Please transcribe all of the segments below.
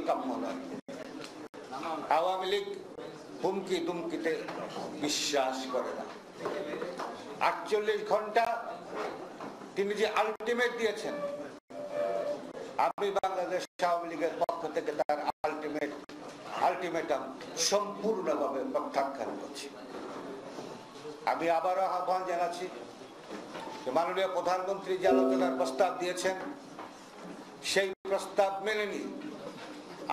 কাম্য নয়। আওয়ামী লীগ হুমকি দুমকিতে বিশ্বাস করে না। 48 ঘন্টা তিনি যে আলটিমেট দিয়েছেন, আমি বাংলাদেশ আওয়ামী লীগের পক্ষ থেকে তার আলটিমেটাম সম্পূর্ণভাবে প্রত্যাখ্যান করছি। আমি আবারও আহ্বান জানাচ্ছি যে মাননীয় প্রধানমন্ত্রী যে আলোচনার প্রস্তাব দিয়েছেন, সেই প্রস্তাব মেনে নিয়ে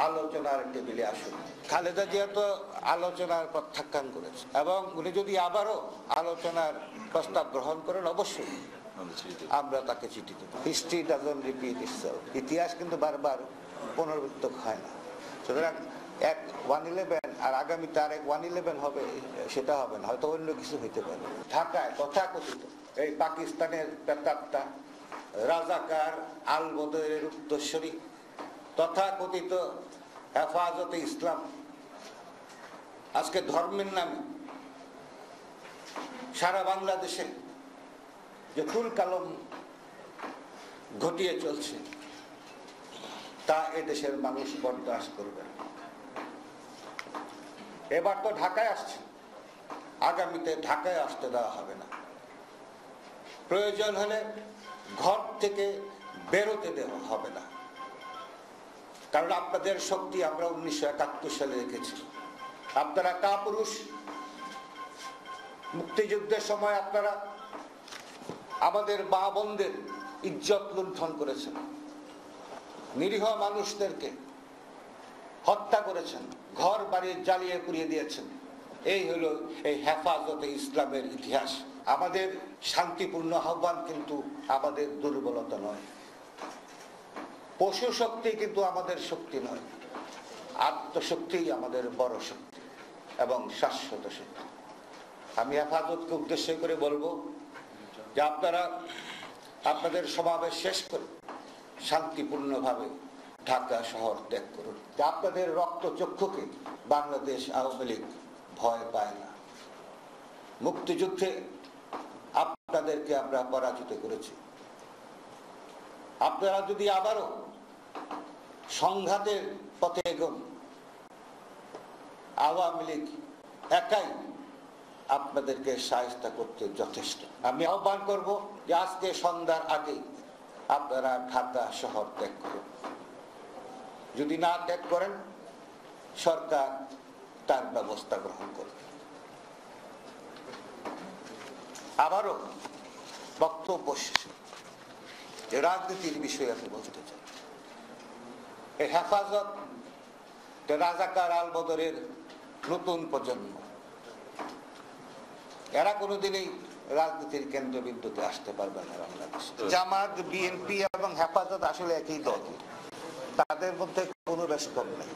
আলোচনার টেবিলে আসুন। খালেদা জিয়া তো আলোচনার প্রত্যাখ্যান করেছে এবং উনি যদি আবারও আলোচনার প্রস্তাব গ্রহণ করেন, অবশ্যই আমরা তাকে চিঠি দেব। History doesn't repeat itself. ইতিহাস কিন্তু বারবার পুনরাবৃত্ত হয় না। সুতরাং 1/11 আর আগামীতে আরেক 1/11 হবে, সেটা হবে না, হয়তো অন্য কিছু হইতে পারে। ঢাকায় তথাকথিত এই পাকিস্তানের প্রেতাত্মা রাজাকার আল বদরের উত্তরসূরি তথাকথিত হেফাজতে ইসলাম আজকে ধর্মের নামে সারা বাংলাদেশে যে কুল কালম ঘটিয়ে চলছে, তা এদেশের মানুষ বরদাস্ত করবে না। এবার তো ঢাকায় আসছে, আগামীতে ঢাকায় আসতে দেওয়া হবে না। প্রয়োজন হলে ঘর থেকে বেরোতে দেওয়া হবে না। কারণ আপনাদের শক্তি আমরা 1971 সালে রেখেছি। আপনারা কাপুরুষ। মুক্তিযুদ্ধের সময় আপনারা আমাদের মা বোনদের ইজ্জত লুণ্ঠন করেছেন, নিরীহ মানুষদেরকে হত্যা করেছেন, ঘর বাড়ি জ্বালিয়ে পুড়িয়ে দিয়েছেন। এই হলো এই হেফাজতে ইসলামের ইতিহাস। আমাদের শান্তিপূর্ণ আহ্বান কিন্তু আমাদের দুর্বলতা নয়, পশু শক্তি কিন্তু আমাদের শক্তি নয়। আত্মশক্তিই আমাদের বড় শক্তি এবং শাশ্বত শক্তি। আমি হেফাজতকে উদ্দেশ্য করে বলবো যে আপনারা আপনাদের সমাবেশ শেষ করে শান্তিপূর্ণভাবে ঢাকা শহর ত্যাগ করুন। আপনাদের রক্তচক্ষুকে বাংলাদেশ আওয়ামী লীগ ভয় পায় না। মুক্তিযুদ্ধে আপনাদেরকে আমরা পরাজিত করেছি। আপনারা যদি আবারও সংঘাতের পথে এগোন, আওয়ামী লীগ একাই আপনাদেরকে সাহায্য করতে যথেষ্ট। আমি আহ্বান করব যে আজকে সন্ধ্যার আগে আপনারা ঢাকা শহর ত্যাগ করুন। যদি না ত্যাগ করেন, সরকার তার ব্যবস্থা গ্রহণ করবে। আবারও বক্তব্য শেষে রাজনীতির বিষয়ে আমি বলতে চাই। এই হেফাজত রাজাকার আল বদরের নতুন প্রজন্ম, এরা কোনোদিনই রাজনীতির কেন্দ্রবিন্দুতে আসতে পারবে না বাংলাদেশে। জামাত, বিএনপি এবং হেফাজত আসলে একই দল, তাদের মধ্যে কোনো রেস্টক নেই।